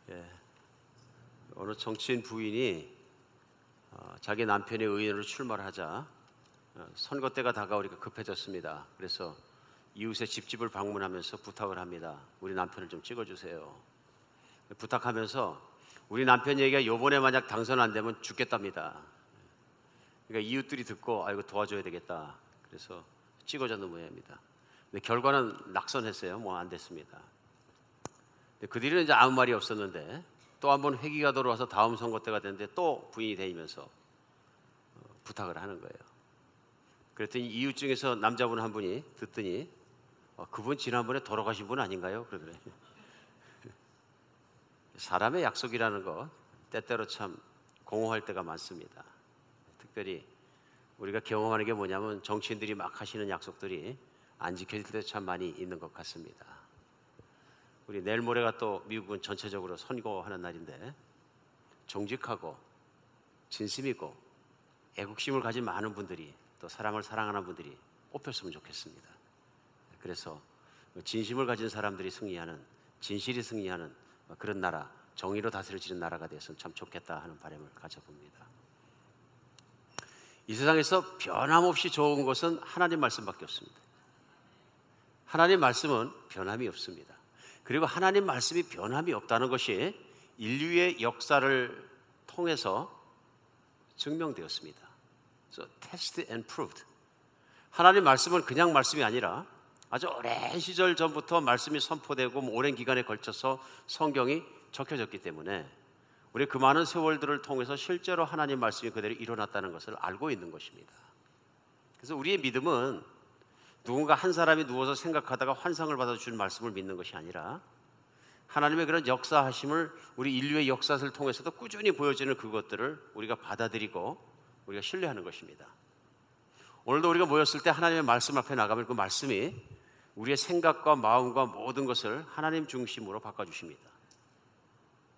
예, 어느 정치인 부인이 자기 남편의 의원으로 출마를 하자 선거 때가 다가오니까 급해졌습니다. 그래서 이웃의 집집을 방문하면서 부탁을 합니다. 우리 남편을 좀 찍어주세요. 부탁하면서 우리 남편 얘기가 요번에 만약 당선 안 되면 죽겠답니다. 그러니까 이웃들이 듣고 이거 도와줘야 되겠다. 그래서 찍어줬는 모양입니다. 근데 결과는 낙선했어요. 뭐 안 됐습니다. 그들은 이제 아무 말이 없었는데 또 한 번 회기가 돌아와서 다음 선거 때가 됐는데 또 부인이 대면서 부탁을 하는 거예요. 그랬더니 이웃 중에서 남자분 한 분이 듣더니 그분 지난번에 돌아가신 분 아닌가요? 그러더래요. 사람의 약속이라는 거 때때로 참 공허할 때가 많습니다. 특별히 우리가 경험하는 게 뭐냐면 정치인들이 막 하시는 약속들이 안 지켜질 때 참 많이 있는 것 같습니다. 우리 내일 모레가 또 미국은 전체적으로 선거하는 날인데 정직하고 진심이고 애국심을 가진 많은 분들이 또 사람을 사랑하는 분들이 뽑혔으면 좋겠습니다. 그래서 진심을 가진 사람들이 승리하는, 진실이 승리하는 그런 나라, 정의로 다스려지는 나라가 되었으면 참 좋겠다 하는 바람을 가져봅니다. 이 세상에서 변함없이 좋은 것은 하나님 말씀밖에 없습니다. 하나님 말씀은 변함이 없습니다. 그리고 하나님 말씀이 변함이 없다는 것이 인류의 역사를 통해서 증명되었습니다. So, test and proved. 하나님 말씀은 그냥 말씀이 아니라 아주 오랜 시절 전부터 말씀이 선포되고 오랜 기간에 걸쳐서 성경이 적혀졌기 때문에 우리 그 많은 세월들을 통해서 실제로 하나님 말씀이 그대로 일어났다는 것을 알고 있는 것입니다. 그래서 우리의 믿음은 누군가 한 사람이 누워서 생각하다가 환상을 받아 준 말씀을 믿는 것이 아니라 하나님의 그런 역사하심을 우리 인류의 역사를 통해서도 꾸준히 보여지는 그것들을 우리가 받아들이고 우리가 신뢰하는 것입니다. 오늘도 우리가 모였을 때 하나님의 말씀 앞에 나가면 그 말씀이 우리의 생각과 마음과 모든 것을 하나님 중심으로 바꿔주십니다.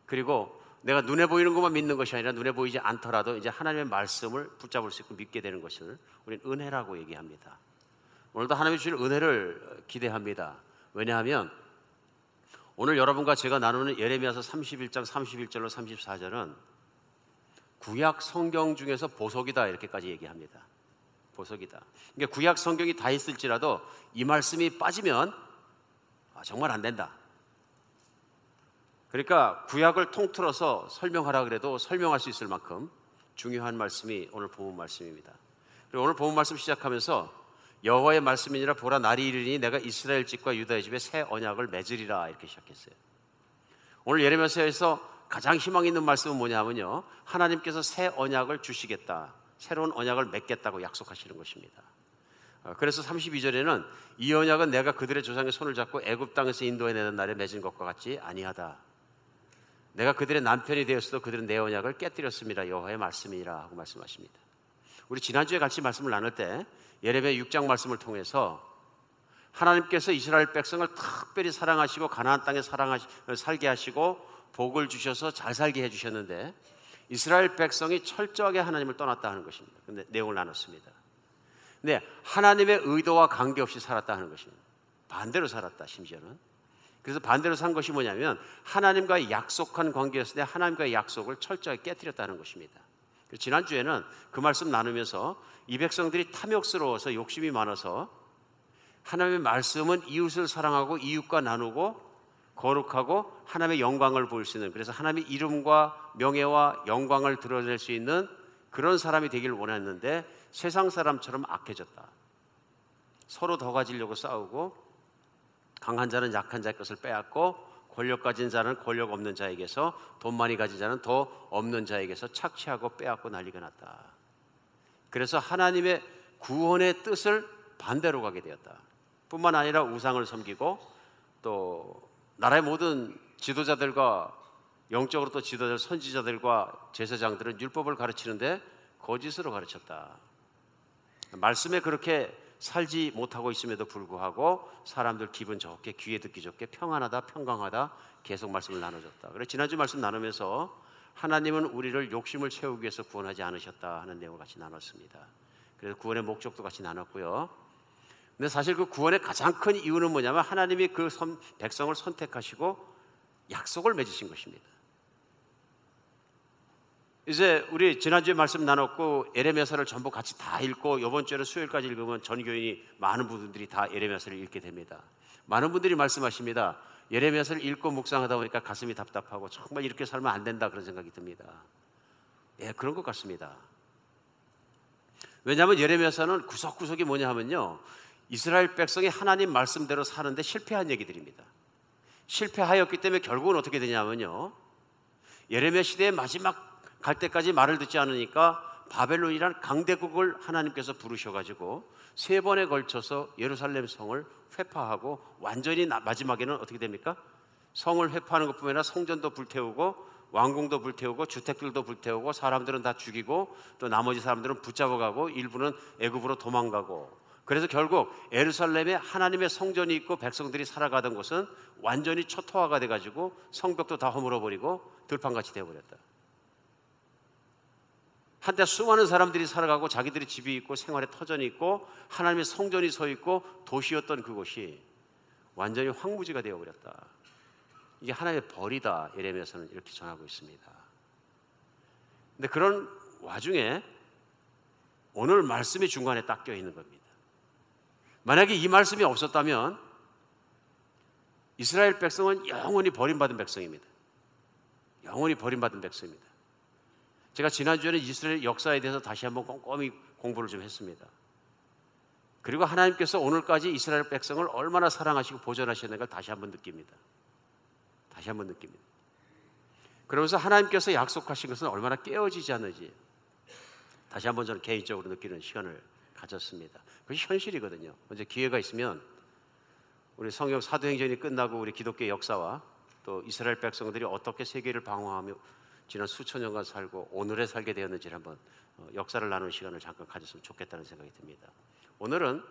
그리고 내가 눈에 보이는 것만 믿는 것이 아니라 눈에 보이지 않더라도 이제 하나님의 말씀을 붙잡을 수 있고 믿게 되는 것을 우리는 은혜라고 얘기합니다. 오늘도 하나님이 주실 은혜를 기대합니다. 왜냐하면 오늘 여러분과 제가 나누는 예레미야서 31장 31절로 34절은 구약 성경 중에서 보석이다 이렇게까지 얘기합니다. 보석이다. 그러니까 구약 성경이 다 있을지라도 이 말씀이 빠지면 정말 안 된다. 그러니까 구약을 통틀어서 설명하라 그래도 설명할 수 있을 만큼 중요한 말씀이 오늘 본문 말씀입니다. 그리고 오늘 본문 말씀 시작하면서 여호와의 말씀이니라 보라 날이 이르리니 내가 이스라엘 집과 유다의 집에 새 언약을 맺으리라 이렇게 시작했어요. 오늘 예레미야서에서 가장 희망 있는 말씀은 뭐냐면요, 하나님께서 새 언약을 주시겠다, 새로운 언약을 맺겠다고 약속하시는 것입니다. 그래서 32절에는 이 언약은 내가 그들의 조상의 손을 잡고 애굽 땅에서 인도해내는 날에 맺은 것과 같지 아니하다. 내가 그들의 남편이 되었어도 그들은 내 언약을 깨뜨렸습니다. 여호와의 말씀이라 하고 말씀하십니다. 우리 지난주에 같이 말씀을 나눌 때 예레미야 6장 말씀을 통해서 하나님께서 이스라엘 백성을 특별히 사랑하시고 가나안 땅에 살게 하시고 복을 주셔서 잘 살게 해주셨는데 이스라엘 백성이 철저하게 하나님을 떠났다 하는 것입니다. 근데 내용을 나눴습니다. 근데 하나님의 의도와 관계없이 살았다 하는 것입니다. 반대로 살았다 심지어는. 그래서 반대로 산 것이 뭐냐면 하나님과 약속한 관계였을 때 하나님과의 약속을 철저하게 깨뜨렸다는 것입니다. 지난주에는 그 말씀 나누면서 이 백성들이 탐욕스러워서 욕심이 많아서 하나님의 말씀은 이웃을 사랑하고 이웃과 나누고 거룩하고 하나님의 영광을 보일 수 있는, 그래서 하나님의 이름과 명예와 영광을 드러낼 수 있는 그런 사람이 되기를 원했는데 세상 사람처럼 악해졌다. 서로 더 가지려고 싸우고 강한 자는 약한 자의 것을 빼앗고 권력 가진 자는 권력 없는 자에게서, 돈 많이 가진 자는 더 없는 자에게서 착취하고 빼앗고 난리가 났다. 그래서 하나님의 구원의 뜻을 반대로 가게 되었다. 뿐만 아니라 우상을 섬기고 또 나라의 모든 지도자들과 영적으로 또 지도자들, 선지자들과 제사장들은 율법을 가르치는데 거짓으로 가르쳤다. 말씀에 그렇게 살지 못하고 있음에도 불구하고 사람들 기분 좋게, 귀에 듣기 좋게 평안하다, 평강하다 계속 말씀을 나눠줬다. 그래서 지난주 말씀 나누면서 하나님은 우리를 욕심을 채우기 위해서 구원하지 않으셨다 하는 내용을 같이 나눴습니다. 그래서 구원의 목적도 같이 나눴고요. 근데 사실 그 구원의 가장 큰 이유는 뭐냐면 하나님이 그 백성을 선택하시고 약속을 맺으신 것입니다. 이제 우리 지난주에 말씀 나눴고 예레미야서를 전부 같이 다 읽고 이번 주에는 수요일까지 읽으면 전 교인이 많은 분들이 다 예레미야서를 읽게 됩니다. 많은 분들이 말씀하십니다. 예레미야서를 읽고 묵상하다 보니까 가슴이 답답하고 정말 이렇게 살면 안 된다 그런 생각이 듭니다. 예, 그런 것 같습니다. 왜냐하면 예레미야서는 구석구석이 뭐냐 하면요, 이스라엘 백성이 하나님 말씀대로 사는데 실패한 얘기들입니다. 실패하였기 때문에 결국은 어떻게 되냐면요, 예레미야 시대의 마지막 갈 때까지 말을 듣지 않으니까 바벨론이란 강대국을 하나님께서 부르셔가지고 3번에 걸쳐서 예루살렘 성을 회파하고 완전히 마지막에는 어떻게 됩니까? 성을 회파하는 것뿐만 아니라 성전도 불태우고 왕궁도 불태우고 주택들도 불태우고 사람들은 다 죽이고 또 나머지 사람들은 붙잡아가고 일부는 애굽으로 도망가고, 그래서 결국 예루살렘에 하나님의 성전이 있고 백성들이 살아가던 곳은 완전히 초토화가 돼가지고 성벽도 다 허물어버리고 들판같이 되어버렸다. 한때 수많은 사람들이 살아가고 자기들이 집이 있고 생활의 터전이 있고 하나님의 성전이 서 있고 도시였던 그곳이 완전히 황무지가 되어버렸다. 이게 하나님의 벌이다, 예레미야서는 이렇게 전하고 있습니다. 근데 그런 와중에 오늘 말씀이 중간에 딱 껴있는 겁니다. 만약에 이 말씀이 없었다면 이스라엘 백성은 영원히 버림받은 백성입니다. 영원히 버림받은 백성입니다. 제가 지난주에는 이스라엘 역사에 대해서 다시 한번 꼼꼼히 공부를 좀 했습니다. 그리고 하나님께서 오늘까지 이스라엘 백성을 얼마나 사랑하시고 보존하셨는가 다시 한번 느낍니다. 다시 한번 느낍니다. 그러면서 하나님께서 약속하신 것은 얼마나 깨어지지 않는지 다시 한번 저는 개인적으로 느끼는 시간을 가졌습니다. 그것이 현실이거든요. 언제 기회가 있으면 우리 성경 사도행전이 끝나고 우리 기독교 역사와 또 이스라엘 백성들이 어떻게 세계를 방황하며 지난 수천 년간 살고 오늘에 살게 되었는지를 한번 역사를 나누는 시간을 잠깐 가졌으면 좋겠다는 생각이 듭니다. 오늘은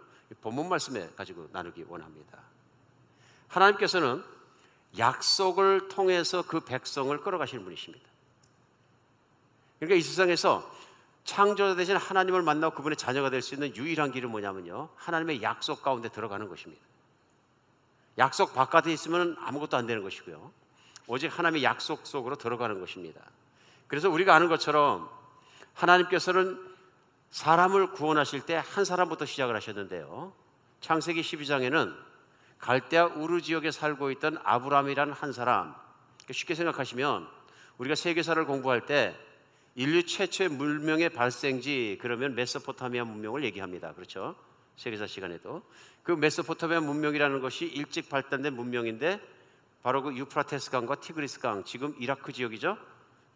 본문 말씀에 가지고 나누기 원합니다. 하나님께서는 약속을 통해서 그 백성을 끌어가시는 분이십니다. 그러니까 이 세상에서 창조자 되신 하나님을 만나고 그분의 자녀가 될 수 있는 유일한 길은 뭐냐면요, 하나님의 약속 가운데 들어가는 것입니다. 약속 바깥에 있으면 아무것도 안 되는 것이고요, 오직 하나님의 약속 속으로 들어가는 것입니다. 그래서 우리가 아는 것처럼 하나님께서는 사람을 구원하실 때 한 사람부터 시작을 하셨는데요, 창세기 12장에는 갈대아 우르 지역에 살고 있던 아브람이라는 한 사람, 쉽게 생각하시면 우리가 세계사를 공부할 때 인류 최초의 문명의 발생지 그러면 메소포타미아 문명을 얘기합니다. 그렇죠? 세계사 시간에도 그 메소포타미아 문명이라는 것이 일찍 발달된 문명인데 바로 그 유프라테스 강과 티그리스 강, 지금 이라크 지역이죠.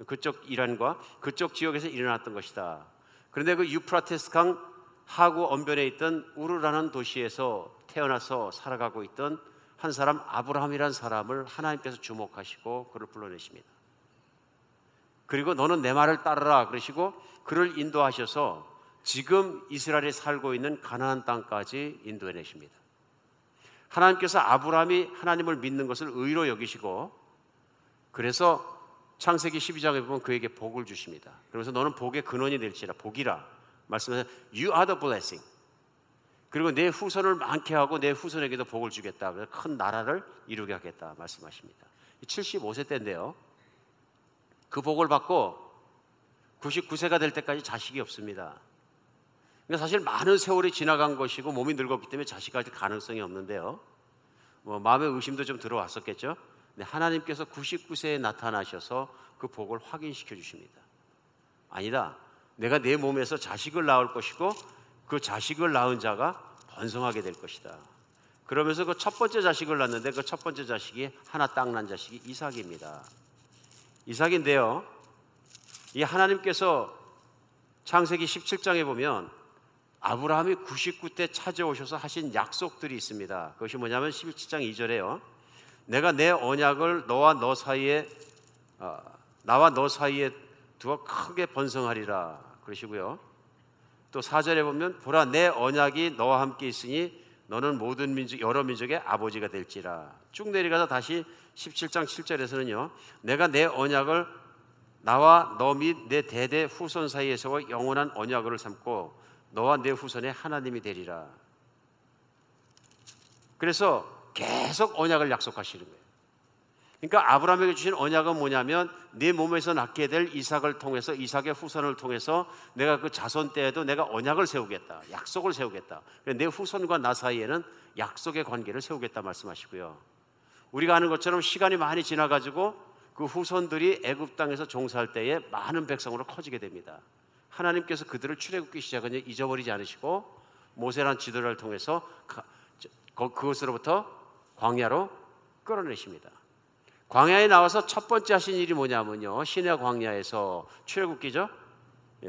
그쪽 이란과 그쪽 지역에서 일어났던 것이다. 그런데 그 유프라테스 강 하구 언변에 있던 우르라는 도시에서 태어나서 살아가고 있던 한 사람 아브라함이라는 사람을 하나님께서 주목하시고 그를 불러내십니다. 그리고 너는 내 말을 따르라 그러시고 그를 인도하셔서 지금 이스라엘에 살고 있는 가나안 땅까지 인도해내십니다. 하나님께서 아브라함이 하나님을 믿는 것을 의로 여기시고 그래서 창세기 12장에 보면 그에게 복을 주십니다. 그러면서 너는 복의 근원이 될지라, 복이라 말씀하셔서 You are the blessing. 그리고 내 후손을 많게 하고 내 후손에게도 복을 주겠다. 그래서 큰 나라를 이루게 하겠다 말씀하십니다. 75세 때인데요, 그 복을 받고 99세가 될 때까지 자식이 없습니다. 그러니까 사실 많은 세월이 지나간 것이고 몸이 늙었기 때문에 자식이 갈 가능성이 없는데요, 마음의 의심도 좀 들어왔었겠죠. 근데 하나님께서 99세에 나타나셔서 그 복을 확인시켜 주십니다. 아니다, 내가 내 몸에서 자식을 낳을 것이고 그 자식을 낳은 자가 번성하게 될 것이다. 그러면서 그 첫 번째 자식을 낳는데 그 첫 번째 자식이 하나 딱 난 자식이 이삭입니다. 이삭인데요, 이 하나님께서 창세기 17장에 보면 아브라함이 99때 찾아오셔서 하신 약속들이 있습니다. 그것이 뭐냐면 17장 2절에요. 내가 내 언약을 나와 너 사이에 두어 크게 번성하리라 그러시고요. 또 4절에 보면 보라 내 언약이 너와 함께 있으니 너는 모든 민족 여러 민족의 아버지가 될지라. 쭉 내려가서 다시 17장 7절에서는요. 내가 내 언약을 나와 너 및 내 대대 후손 사이에서 영원한 언약을 삼고 너와 내 후손의 하나님이 되리라. 그래서 계속 언약을 약속하시는 거예요. 그러니까 아브라함에게 주신 언약은 뭐냐면 네 몸에서 낳게 될 이삭을 통해서, 이삭의 후손을 통해서 내가 그 자손 때에도 내가 언약을 세우겠다, 약속을 세우겠다. 내 후손과 나 사이에는 약속의 관계를 세우겠다 말씀하시고요. 우리가 아는 것처럼 시간이 많이 지나가지고 그 후손들이 애굽 땅에서 종사할 때에 많은 백성으로 커지게 됩니다. 하나님께서 그들을 출애굽기 시작은 잊어버리지 않으시고 모세란 지도자를 통해서 그것으로부터 광야로 끌어내십니다. 광야에 나와서 첫 번째 하신 일이 뭐냐면요, 시내 광야에서 출애굽기죠.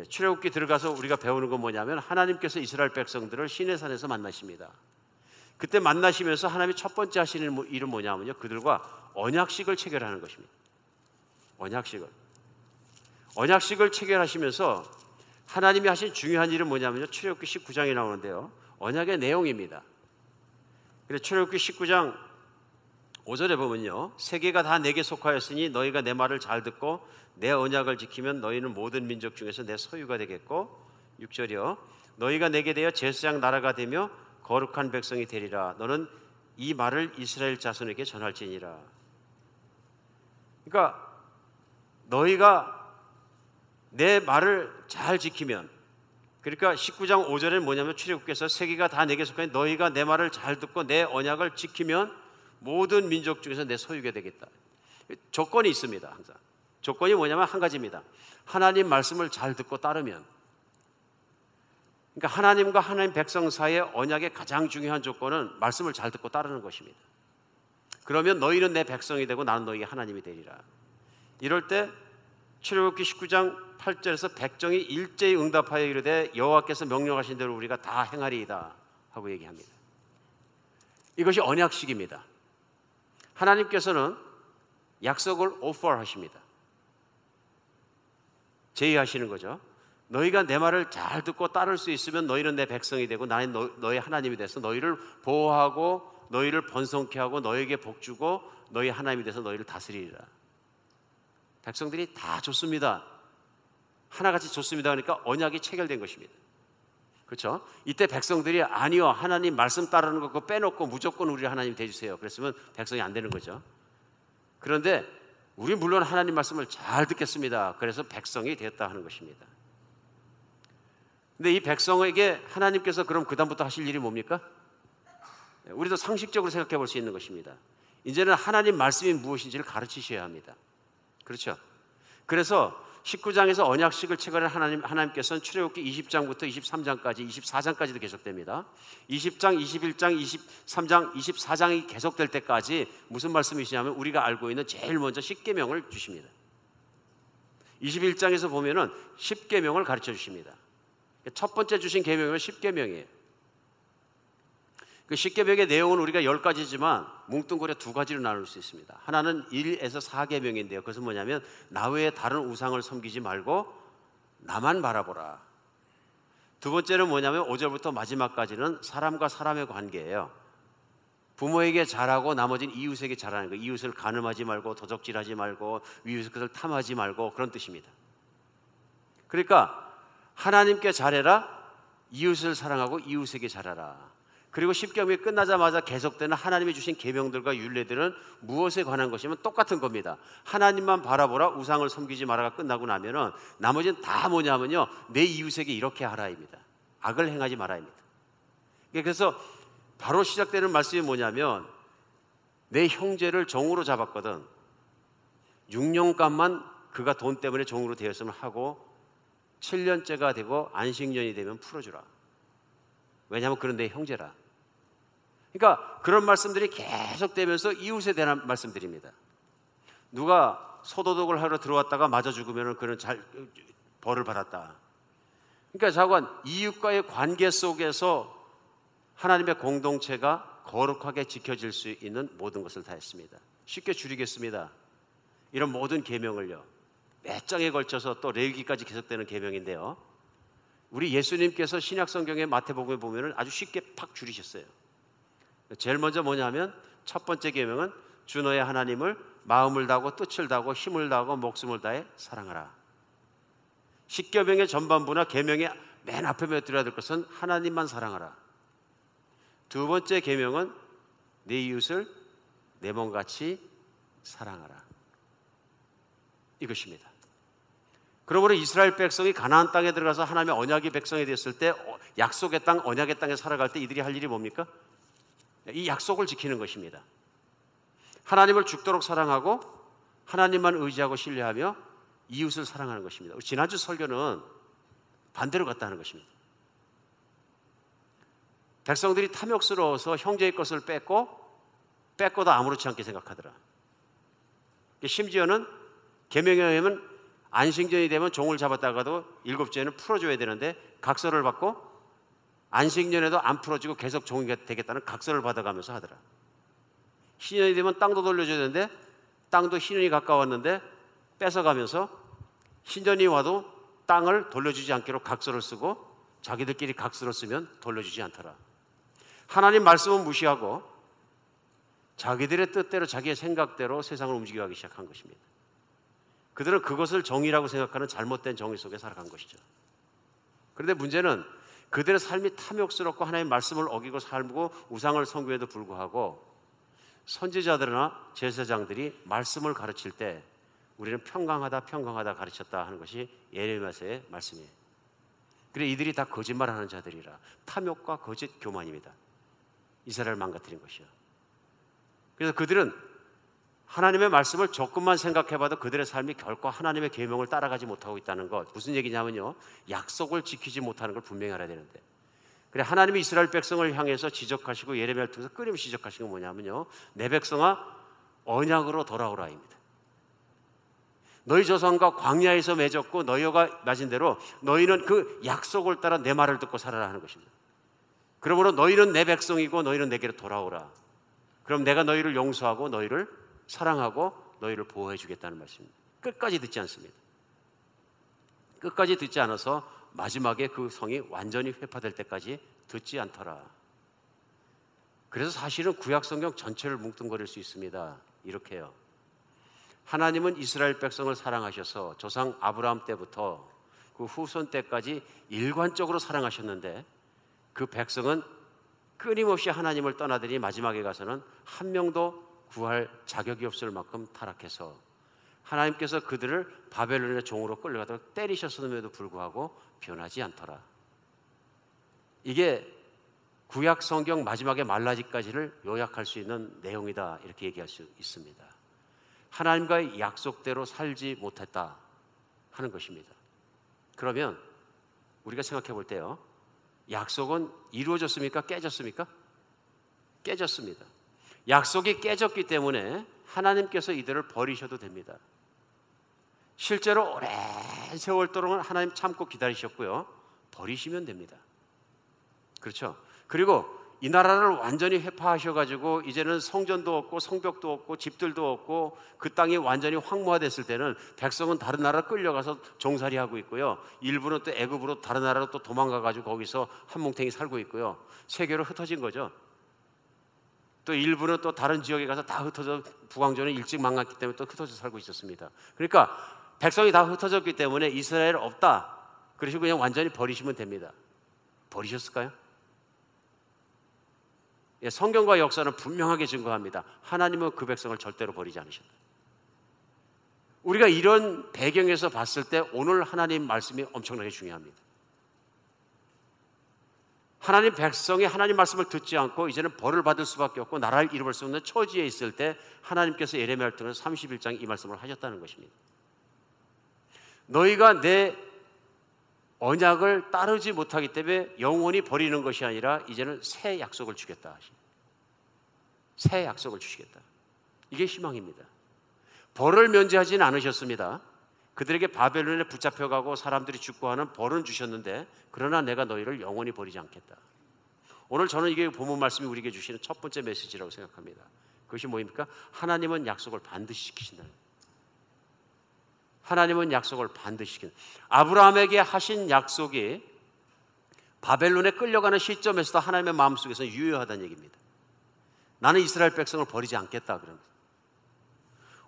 출애굽기 들어가서 우리가 배우는 건 뭐냐면 하나님께서 이스라엘 백성들을 시내산에서 만나십니다. 그때 만나시면서 하나님이 첫 번째 하시는 일은 뭐냐면요, 그들과 언약식을 체결하는 것입니다. 언약식을 체결하시면서 하나님이 하신 중요한 일은 뭐냐면요, 출애굽기 19장에 나오는데요, 언약의 내용입니다. 그래서 출애굽기 19장 5절에 보면요, 세계가 다 내게 속하였으니 너희가 내 말을 잘 듣고 내 언약을 지키면 너희는 모든 민족 중에서 내 소유가 되겠고, 6절이요, 너희가 내게 되어 제사장 나라가 되며 거룩한 백성이 되리라. 너는 이 말을 이스라엘 자손에게 전할지니라. 그러니까 너희가 내 말을 잘 지키면, 그러니까 19장 5절에는 뭐냐면 출애굽께서 세계가 다 내게 속하니 너희가 내 말을 잘 듣고 내 언약을 지키면 모든 민족 중에서 내 소유가 되겠다. 조건이 있습니다. 항상 조건이 뭐냐면 한 가지입니다. 하나님 말씀을 잘 듣고 따르면. 그러니까 하나님과 하나님 백성 사이의 언약의 가장 중요한 조건은 말씀을 잘 듣고 따르는 것입니다. 그러면 너희는 내 백성이 되고 나는 너희의 하나님이 되리라. 이럴 때 출애굽기 19장 8절에서 백성이 일제히 응답하여 이르되 여호와께서 명령하신 대로 우리가 다 행하리이다 하고 얘기합니다. 이것이 언약식입니다. 하나님께서는 약속을 오퍼하십니다. 제의하시는 거죠. 너희가 내 말을 잘 듣고 따를 수 있으면 너희는 내 백성이 되고 나는 너희 하나님이 돼서 너희를 보호하고 너희를 번성케 하고 너희에게 복주고 너희 하나님이 돼서 너희를 다스리리라. 백성들이 다 좋습니다. 하나같이 좋습니다. 그러니까 언약이 체결된 것입니다. 그렇죠? 이때 백성들이 아니요, 하나님 말씀 따르는 거 그거 빼놓고 무조건 우리 하나님 돼주세요. 그랬으면 백성이 안 되는 거죠. 그런데 우리 물론 하나님 말씀을 잘 듣겠습니다. 그래서 백성이 되었다 하는 것입니다. 근데 이 백성에게 하나님께서 그럼 그다음부터 하실 일이 뭡니까? 우리도 상식적으로 생각해 볼 수 있는 것입니다. 이제는 하나님 말씀이 무엇인지를 가르치셔야 합니다. 그렇죠? 그래서 19장에서 언약식을 체결한 하나님께서는 출애굽기 20장부터 23장까지 24장까지도 계속됩니다. 20장, 21장, 23장, 24장이 계속될 때까지 무슨 말씀이시냐면 우리가 알고 있는 제일 먼저 십계명을 주십니다. 21장에서 보면은 십계명을 가르쳐 주십니다. 첫 번째 주신 계명은 십계명이에요. 그 십계명의 내용은 우리가 10가지지만 뭉뚱그려 2가지로 나눌 수 있습니다. 하나는 1에서 4계명인데요. 그것은 뭐냐면 나 외에 다른 우상을 섬기지 말고 나만 바라보라. 두 번째는 뭐냐면 5절부터 마지막까지는 사람과 사람의 관계예요. 부모에게 잘하고 나머지는 이웃에게 잘하는 거예요. 이웃을 간음하지 말고 도적질하지 말고 이웃의 것을 탐하지 말고 그런 뜻입니다. 그러니까 하나님께 잘해라, 이웃을 사랑하고 이웃에게 잘하라. 그리고 십계명이 끝나자마자 계속되는 하나님이 주신 계명들과 율례들은 무엇에 관한 것이면 똑같은 겁니다. 하나님만 바라보라, 우상을 섬기지 마라가 끝나고 나면은 나머지는 다 뭐냐면요, 내 이웃에게 이렇게 하라입니다. 악을 행하지 마라입니다. 그래서 바로 시작되는 말씀이 뭐냐면 내 형제를 종으로 잡았거든. 6년간만 그가 돈 때문에 종으로 되었으면 하고 7년째가 되고 안식년이 되면 풀어주라. 왜냐하면 그런 내 형제라. 그러니까 그런 말씀들이 계속되면서 이웃에 대한 말씀들입니다. 누가 소도둑을 하러 들어왔다가 맞아 죽으면 그는 벌을 받았다. 그러니까 자관 이웃과의 관계 속에서 하나님의 공동체가 거룩하게 지켜질 수 있는 모든 것을 다 했습니다. 쉽게 줄이겠습니다. 이런 모든 계명을요, 몇 장에 걸쳐서 또 레위기까지 계속되는 계명인데요, 우리 예수님께서 신약 성경의 마태복음에 보면 아주 쉽게 팍 줄이셨어요. 제일 먼저 뭐냐면 첫 번째 계명은 주 너의 하나님을 마음을 다하고 뜻을 다하고 힘을 다하고 목숨을 다해 사랑하라. 십계명의 전반부나 계명의 맨 앞에 들어야 될 것은 하나님만 사랑하라. 두 번째 계명은 내 이웃을 내 몸같이 사랑하라. 이것입니다. 그러므로 이스라엘 백성이 가나안 땅에 들어가서 하나님의 언약의 백성이 됐을 때 약속의 땅, 언약의 땅에 살아갈 때 이들이 할 일이 뭡니까? 이 약속을 지키는 것입니다. 하나님을 죽도록 사랑하고 하나님만 의지하고 신뢰하며 이웃을 사랑하는 것입니다. 지난주 설교는 반대로 갔다는 것입니다. 백성들이 탐욕스러워서 형제의 것을 뺏고도 아무렇지 않게 생각하더라. 심지어는 계명에 의하면 안식년이 되면 종을 잡았다가도 7주에는 풀어줘야 되는데 각서를 받고 안식년에도 안 풀어주고 계속 종이 되겠다는 각서를 받아가면서 하더라. 신년이 되면 땅도 돌려줘야 되는데 땅도 신년이 가까웠는데 뺏어가면서 신년이 와도 땅을 돌려주지 않기로 각서를 쓰고 자기들끼리 각서를 쓰면 돌려주지 않더라. 하나님 말씀은 무시하고 자기들의 뜻대로 자기의 생각대로 세상을 움직여가기 시작한 것입니다. 그들은 그것을 정의라고 생각하는 잘못된 정의 속에 살아간 것이죠. 그런데 문제는 그들의 삶이 탐욕스럽고 하나님의 말씀을 어기고 살고 우상을 섬김에도 불구하고 선지자들이나 제사장들이 말씀을 가르칠 때 우리는 평강하다 가르쳤다 하는 것이 예레미야서의 말씀이에요. 그래 이들이 다 거짓말하는 자들이라 탐욕과 거짓 교만입니다. 이스라엘을 망가뜨린 것이요. 그래서 그들은 하나님의 말씀을 조금만 생각해봐도 그들의 삶이 결코 하나님의 계명을 따라가지 못하고 있다는 것. 무슨 얘기냐면요, 약속을 지키지 못하는 걸 분명히 알아야 되는데, 그래 하나님이 이스라엘 백성을 향해서 지적하시고 예레미야를 통해서 끊임없이 지적하시는 건 뭐냐면요, 내 백성아 언약으로 돌아오라입니다. 너희 조상과 광야에서 맺었고 너희가 맺은 대로 너희는 그 약속을 따라 내 말을 듣고 살아라 하는 것입니다. 그러므로 너희는 내 백성이고 너희는 내게로 돌아오라. 그럼 내가 너희를 용서하고 너희를 사랑하고 너희를 보호해 주겠다는 말씀입니다. 끝까지 듣지 않습니다. 끝까지 듣지 않아서 마지막에 그 성이 완전히 회파될 때까지 듣지 않더라. 그래서 사실은 구약성경 전체를 뭉뚱거릴 수 있습니다. 이렇게요, 하나님은 이스라엘 백성을 사랑하셔서 조상 아브라함 때부터 그 후손 때까지 일관적으로 사랑하셨는데 그 백성은 끊임없이 하나님을 떠나더니 마지막에 가서는 한 명도 구할 자격이 없을 만큼 타락해서 하나님께서 그들을 바벨론의 종으로 끌려가도록 때리셨음에도 불구하고 변하지 않더라. 이게 구약 성경 마지막에 말라기까지를 요약할 수 있는 내용이다, 이렇게 얘기할 수 있습니다. 하나님과의 약속대로 살지 못했다 하는 것입니다. 그러면 우리가 생각해 볼 때요, 약속은 이루어졌습니까? 깨졌습니까? 깨졌습니다. 약속이 깨졌기 때문에 하나님께서 이들을 버리셔도 됩니다. 실제로 오랜 세월 동안 하나님 참고 기다리셨고요, 버리시면 됩니다. 그렇죠? 그리고 이 나라를 완전히 회파하셔가지고 이제는 성전도 없고 성벽도 없고 집들도 없고 그 땅이 완전히 황무화됐을 때는 백성은 다른 나라로 끌려가서 종살이하고 있고요, 일부는 또 애굽으로 다른 나라로 또 도망가가지고 거기서 한뭉탱이 살고 있고요, 세계로 흩어진 거죠. 또 일부는 또 다른 지역에 가서 다 흩어져, 북왕조는 일찍 망했기 때문에 또 흩어져 살고 있었습니다. 그러니까 백성이 다 흩어졌기 때문에 이스라엘 없다 그러시고 그냥 완전히 버리시면 됩니다. 버리셨을까요? 예, 성경과 역사는 분명하게 증거합니다. 하나님은 그 백성을 절대로 버리지 않으셨다. 우리가 이런 배경에서 봤을 때 오늘 하나님 말씀이 엄청나게 중요합니다. 하나님 백성이 하나님 말씀을 듣지 않고 이제는 벌을 받을 수밖에 없고 나라를 잃어버릴 수 없는 처지에 있을 때 하나님께서 예레미야를 통해서 31장 이 말씀을 하셨다는 것입니다. 너희가 내 언약을 따르지 못하기 때문에 영원히 버리는 것이 아니라 이제는 새 약속을 주겠다. 새 약속을 주시겠다. 이게 희망입니다. 벌을 면제하지는 않으셨습니다. 그들에게 바벨론에 붙잡혀가고 사람들이 죽고 하는 벌은 주셨는데 그러나 내가 너희를 영원히 버리지 않겠다. 오늘 저는 이게 본문 말씀이 우리에게 주시는 첫 번째 메시지라고 생각합니다. 그것이 뭐입니까? 하나님은 약속을 반드시 지키신다. 하나님은 약속을 반드시 지킨다. 아브라함에게 하신 약속이 바벨론에 끌려가는 시점에서도 하나님의 마음속에서 유효하다는 얘기입니다. 나는 이스라엘 백성을 버리지 않겠다 그런 거예요.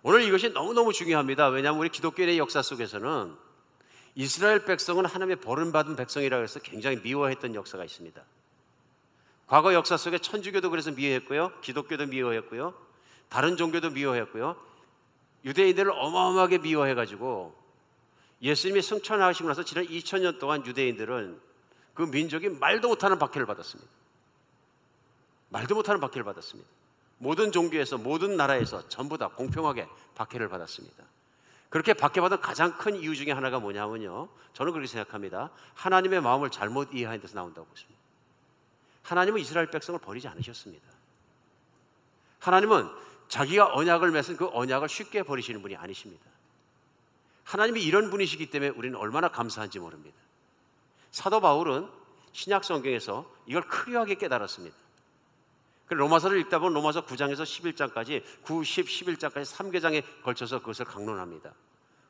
오늘 이것이 너무너무 중요합니다. 왜냐하면 우리 기독교의 역사 속에서는 이스라엘 백성은 하나님의 버림받은 백성이라고 해서 굉장히 미워했던 역사가 있습니다. 과거 역사 속에 천주교도 그래서 미워했고요, 기독교도 미워했고요, 다른 종교도 미워했고요, 유대인들을 어마어마하게 미워해가지고 예수님이 승천하시고 나서 지난 2000년 동안 유대인들은 그 민족이 말도 못하는 박해를 받았습니다. 말도 못하는 박해를 받았습니다. 모든 종교에서, 모든 나라에서 전부 다 공평하게 박해를 받았습니다. 그렇게 박해받은 가장 큰 이유 중에 하나가 뭐냐면요, 저는 그렇게 생각합니다. 하나님의 마음을 잘못 이해한 데서 나온다고 보십니다. 하나님은 이스라엘 백성을 버리지 않으셨습니다. 하나님은 자기가 언약을 맺은 그 언약을 쉽게 버리시는 분이 아니십니다. 하나님이 이런 분이시기 때문에 우리는 얼마나 감사한지 모릅니다. 사도 바울은 신약 성경에서 이걸 크리하게 깨달았습니다. 로마서를 읽다 보면 로마서 9장에서 11장까지 9, 10, 11장까지 3계장에 걸쳐서 그것을 강론합니다.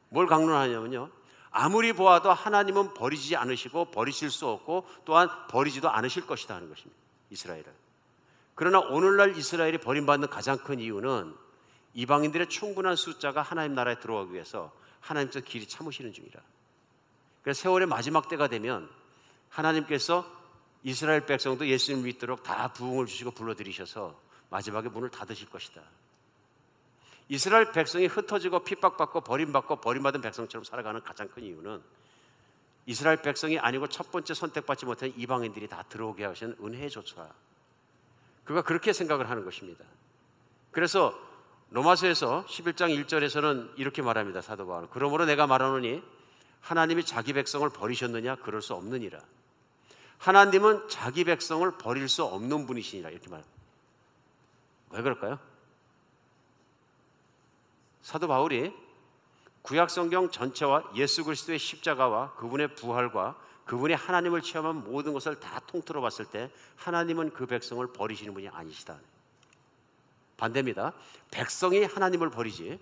뭘 강론하냐면요, 아무리 보아도 하나님은 버리지 않으시고 버리실 수 없고 또한 버리지도 않으실 것이다 하는 것입니다. 이스라엘을. 그러나 오늘날 이스라엘이 버림받는 가장 큰 이유는 이방인들의 충분한 숫자가 하나님 나라에 들어가기 위해서 하나님께서 길이 참으시는 중이라. 그래서 세월의 마지막 때가 되면 하나님께서 이스라엘 백성도 예수님을 믿도록 다 부흥을 주시고 불러들이셔서 마지막에 문을 닫으실 것이다. 이스라엘 백성이 흩어지고 핍박받고 버림받은 백성처럼 살아가는 가장 큰 이유는 이스라엘 백성이 아니고 첫 번째 선택받지 못한 이방인들이 다 들어오게 하시는 은혜의 조차, 그가 그렇게 생각을 하는 것입니다. 그래서 로마서에서 11장 1절에서는 이렇게 말합니다. 사도 바울은 그러므로 내가 말하노니 하나님이 자기 백성을 버리셨느냐? 그럴 수 없느니라. 하나님은 자기 백성을 버릴 수 없는 분이시니라, 이렇게 말합니다. 왜 그럴까요? 사도 바울이 구약 성경 전체와 예수 그리스도의 십자가와 그분의 부활과 그분이 하나님을 체험한 모든 것을 다 통틀어 봤을 때 하나님은 그 백성을 버리시는 분이 아니시다. 반대입니다. 백성이 하나님을 버리지,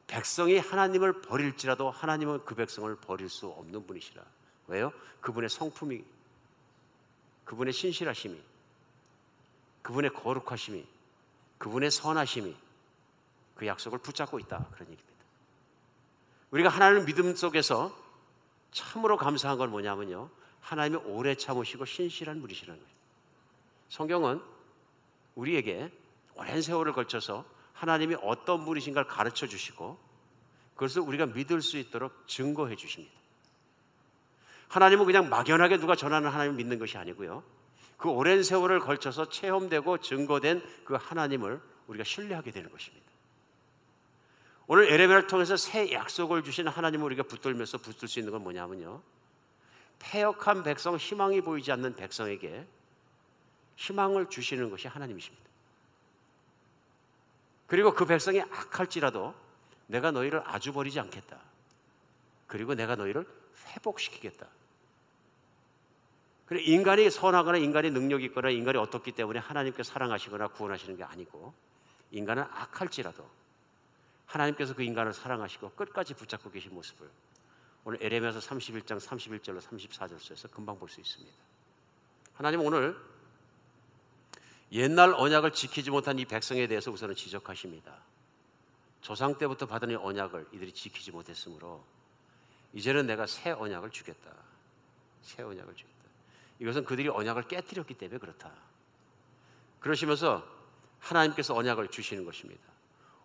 백성이 하나님을 버릴지라도 하나님은 그 백성을 버릴 수 없는 분이시라. 왜요? 그분의 성품이, 그분의 신실하심이, 그분의 거룩하심이, 그분의 선하심이 그 약속을 붙잡고 있다, 그런 얘기입니다. 우리가 하나님을 믿음 속에서 참으로 감사한 건 뭐냐면요, 하나님이 오래 참으시고 신실한 분이시라는 거예요. 성경은 우리에게 오랜 세월을 걸쳐서 하나님이 어떤 분이신가를 가르쳐 주시고 그것을 우리가 믿을 수 있도록 증거해 주십니다. 하나님은 그냥 막연하게 누가 전하는 하나님을 믿는 것이 아니고요, 그 오랜 세월을 걸쳐서 체험되고 증거된 그 하나님을 우리가 신뢰하게 되는 것입니다. 오늘 에레미야를 통해서 새 약속을 주신 하나님을 우리가 붙들면서 붙들 수 있는 건 뭐냐면요, 패역한 백성, 희망이 보이지 않는 백성에게 희망을 주시는 것이 하나님이십니다. 그리고 그 백성이 악할지라도 내가 너희를 아주 버리지 않겠다. 그리고 내가 너희를 회복시키겠다. 그래, 인간이 선하거나 인간이 능력이 있거나 인간이 어떻기 때문에 하나님께 사랑하시거나 구원하시는 게 아니고, 인간은 악할지라도 하나님께서 그 인간을 사랑하시고 끝까지 붙잡고 계신 모습을 오늘 에레미야서 31장 31절로 34절에서 금방 볼 수 있습니다. 하나님은 오늘 옛날 언약을 지키지 못한 이 백성에 대해서 우선은 지적하십니다. 조상 때부터 받은 이 언약을 이들이 지키지 못했으므로 이제는 내가 새 언약을 주겠다. 새 언약을 주겠다. 이것은 그들이 언약을 깨뜨렸기 때문에 그렇다. 그러시면서 하나님께서 언약을 주시는 것입니다.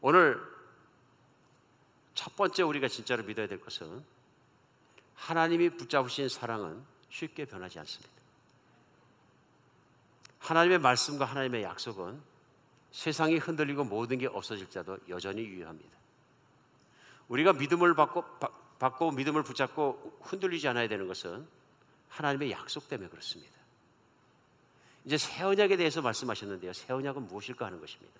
오늘 첫 번째 우리가 진짜로 믿어야 될 것은 하나님이 붙잡으신 사랑은 쉽게 변하지 않습니다. 하나님의 말씀과 하나님의 약속은 세상이 흔들리고 모든 게 없어질지라도 여전히 유효합니다. 우리가 믿음을 받고 믿음을 붙잡고 흔들리지 않아야 되는 것은 하나님의 약속 때문에 그렇습니다. 이제 새 언약에 대해서 말씀하셨는데요, 새 언약은 무엇일까 하는 것입니다.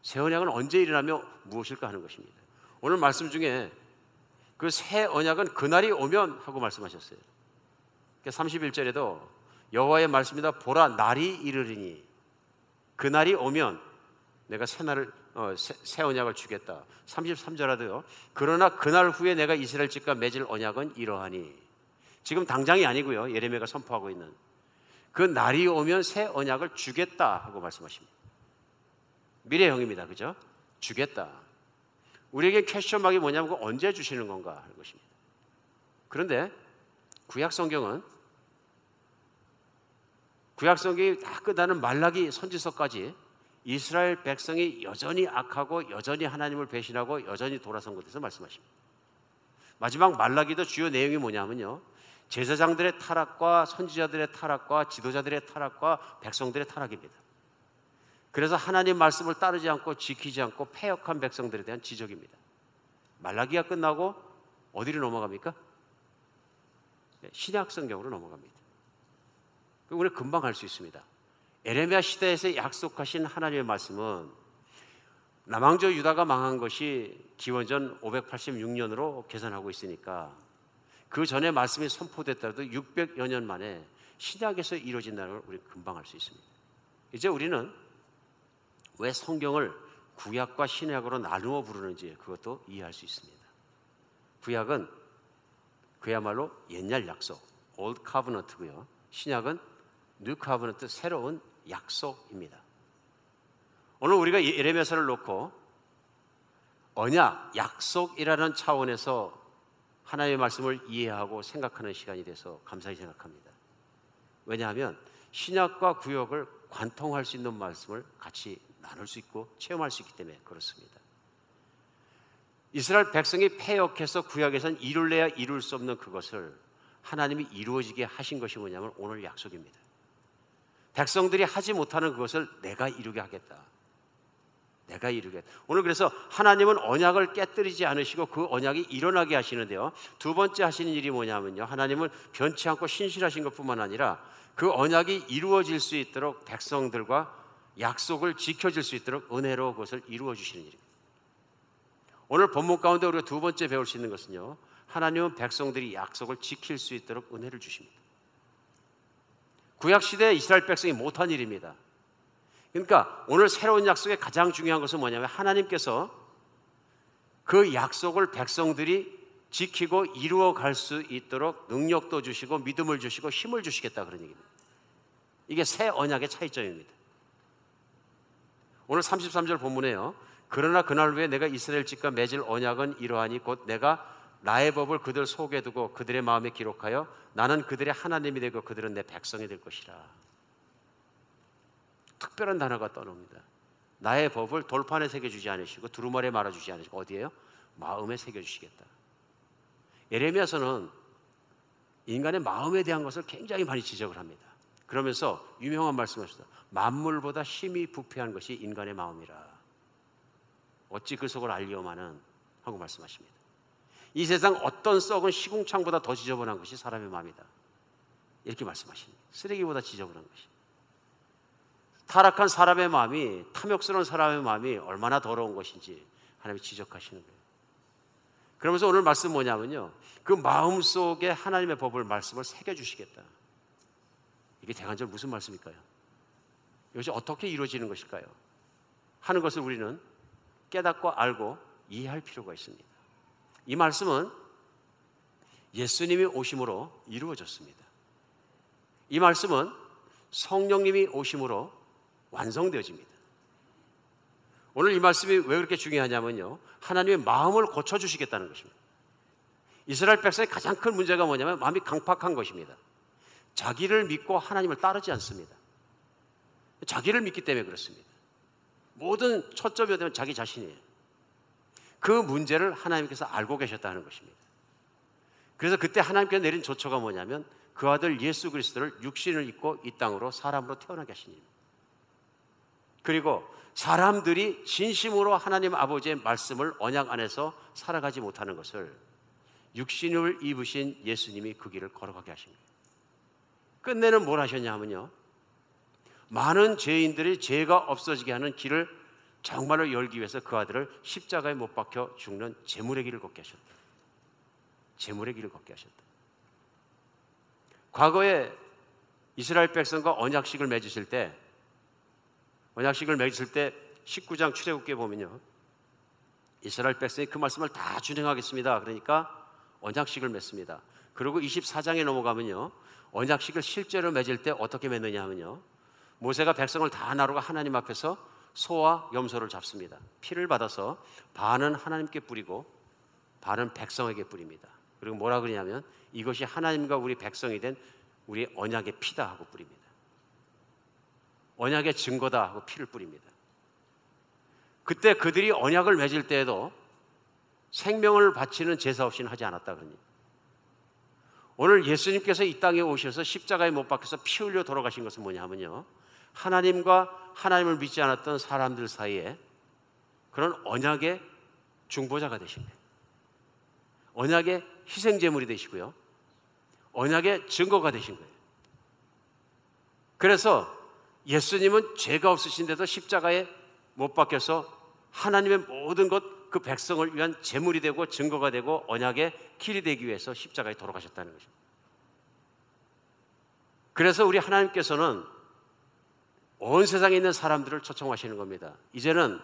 새 언약은 언제 일어나며 무엇일까 하는 것입니다. 오늘 말씀 중에 그 새 언약은 그날이 오면 하고 말씀하셨어요. 31절에도 여호와의 말씀이다. 보라, 날이 이르리니 그날이 오면 내가 새 언약을 주겠다. 33절에도요. 그러나 그날 후에 내가 이스라엘 집과 맺을 언약은 이러하니, 지금 당장이 아니고요, 예레미야가 선포하고 있는 그 날이 오면 새 언약을 주겠다 하고 말씀하십니다. 미래형입니다. 그죠? 주겠다. 우리에게 퀘스천마크가 뭐냐면 언제 주시는 건가 하는 것입니다. 그런데 구약 성경이 다 끝나는 말라기 선지서까지 이스라엘 백성이 여전히 악하고 여전히 하나님을 배신하고 여전히 돌아선 것에 대해서 말씀하십니다. 마지막 말라기도 주요 내용이 뭐냐면요, 제사장들의 타락과 선지자들의 타락과 지도자들의 타락과 백성들의 타락입니다. 그래서 하나님 말씀을 따르지 않고 지키지 않고 패역한 백성들에 대한 지적입니다. 말라기가 끝나고 어디로 넘어갑니까? 신약 성경으로 넘어갑니다. 우리는 금방 할 수 있습니다. 에레미야 시대에서 약속하신 하나님의 말씀은 남왕조 유다가 망한 것이 기원전 586년으로 계산하고 있으니까 그 전에 말씀이 선포됐더라도 600여 년 만에 신약에서 이루어진다는 걸 우리 금방 알 수 있습니다. 이제 우리는 왜 성경을 구약과 신약으로 나누어 부르는지 그것도 이해할 수 있습니다. 구약은 그야말로 옛날 약속, Old Covenant고요. 신약은 New Covenant, 새로운 약속입니다. 오늘 우리가 예레미야서를 놓고 언약, 약속이라는 차원에서 하나님의 말씀을 이해하고 생각하는 시간이 돼서 감사히 생각합니다. 왜냐하면 신약과 구약을 관통할 수 있는 말씀을 같이 나눌 수 있고 체험할 수 있기 때문에 그렇습니다. 이스라엘 백성이 패역해서 구약에서는 이룰래야 이룰 수 없는 그것을 하나님이 이루어지게 하신 것이 뭐냐면 오늘 약속입니다. 백성들이 하지 못하는 그것을 내가 이루게 하겠다. 내가 이루겠다. 오늘 그래서 하나님은 언약을 깨뜨리지 않으시고 그 언약이 일어나게 하시는데요, 두 번째 하시는 일이 뭐냐면요, 하나님은 변치 않고 신실하신 것뿐만 아니라 그 언약이 이루어질 수 있도록 백성들과 약속을 지켜질 수 있도록 은혜로 그것을 이루어 주시는 일입니다. 오늘 본문 가운데 우리가 두 번째 배울 수 있는 것은요, 하나님은 백성들이 약속을 지킬 수 있도록 은혜를 주십니다. 구약시대 이스라엘 백성이 못한 일입니다. 그러니까 오늘 새로운 약속의 가장 중요한 것은 뭐냐면 하나님께서 그 약속을 백성들이 지키고 이루어갈 수 있도록 능력도 주시고 믿음을 주시고 힘을 주시겠다, 그런 얘기입니다. 이게 새 언약의 차이점입니다. 오늘 33절 본문에요, 그러나 그날 후에 내가 이스라엘 집과 맺을 언약은 이러하니 곧 내가 나의 법을 그들 속에 두고 그들의 마음에 기록하여 나는 그들의 하나님이 되고 그들은 내 백성이 될 것이라. 특별한 단어가 떠납니다. 나의 법을 돌판에 새겨주지 않으시고 두루마리에 말아주지 않으시고 어디에요? 마음에 새겨주시겠다. 예레미야서는 인간의 마음에 대한 것을 굉장히 많이 지적을 합니다. 그러면서 유명한 말씀을 하셨다. 만물보다 심히 부패한 것이 인간의 마음이라. 어찌 그 속을 알리오마는 하고 말씀하십니다. 이 세상 어떤 썩은 시궁창보다 더 지저분한 것이 사람의 마음이다. 이렇게 말씀하십니다. 쓰레기보다 지저분한 것이. 타락한 사람의 마음이, 탐욕스러운 사람의 마음이 얼마나 더러운 것인지 하나님이 지적하시는 거예요. 그러면서 오늘 말씀 뭐냐면요, 그 마음 속에 하나님의 법을, 말씀을 새겨주시겠다. 이게 대간절 무슨 말씀일까요? 이것이 어떻게 이루어지는 것일까요? 하는 것을 우리는 깨닫고 알고 이해할 필요가 있습니다. 이 말씀은 예수님이 오심으로 이루어졌습니다. 이 말씀은 성령님이 오심으로 완성되어집니다. 오늘 이 말씀이 왜 그렇게 중요하냐면요, 하나님의 마음을 고쳐주시겠다는 것입니다. 이스라엘 백성의 가장 큰 문제가 뭐냐면 마음이 강팍한 것입니다. 자기를 믿고 하나님을 따르지 않습니다. 자기를 믿기 때문에 그렇습니다. 모든 초점이 되면 자기 자신이에요. 그 문제를 하나님께서 알고 계셨다는 것입니다. 그래서 그때 하나님께서 내린 조처가 뭐냐면 그 아들 예수 그리스도를 육신을 입고 이 땅으로 사람으로 태어나게 하신 일입니다. 그리고 사람들이 진심으로 하나님 아버지의 말씀을 언약 안에서 살아가지 못하는 것을 육신을 입으신 예수님이 그 길을 걸어가게 하신 거예요. 끝내는 뭘 하셨냐 하면요, 많은 죄인들이 죄가 없어지게 하는 길을 정말로 열기 위해서 그 아들을 십자가에 못 박혀 죽는 제물의 길을 걷게 하셨다. 제물의 길을 걷게 하셨다. 과거에 이스라엘 백성과 언약식을 맺으실 때 19장 출애굽기에 보면요, 이스라엘 백성이 그 말씀을 다 준행하겠습니다. 그러니까 언약식을 맺습니다. 그리고 24장에 넘어가면요, 언약식을 실제로 맺을 때 어떻게 맺느냐 하면요, 모세가 백성을 다 나르고 하나님 앞에서 소와 염소를 잡습니다. 피를 받아서 반은 하나님께 뿌리고 반은 백성에게 뿌립니다. 그리고 뭐라 그러냐면 이것이 하나님과 우리 백성이 된 우리 언약의 피다 하고 뿌립니다. 언약의 증거다 하고 피를 뿌립니다. 그때 그들이 언약을 맺을 때에도 생명을 바치는 제사 없이는 하지 않았다 그러니. 오늘 예수님께서 이 땅에 오셔서 십자가에 못 박혀서 피 흘려 돌아가신 것은 뭐냐 하면요, 하나님과 하나님을 믿지 않았던 사람들 사이에 그런 언약의 중보자가 되신 거예요. 언약의 희생제물이 되시고요, 언약의 증거가 되신 거예요. 그래서 예수님은 죄가 없으신데도 십자가에 못 박혀서 하나님의 모든 것, 그 백성을 위한 제물이 되고 증거가 되고 언약의 길이 되기 위해서 십자가에 돌아가셨다는 것입니다. 그래서 우리 하나님께서는 온 세상에 있는 사람들을 초청하시는 겁니다. 이제는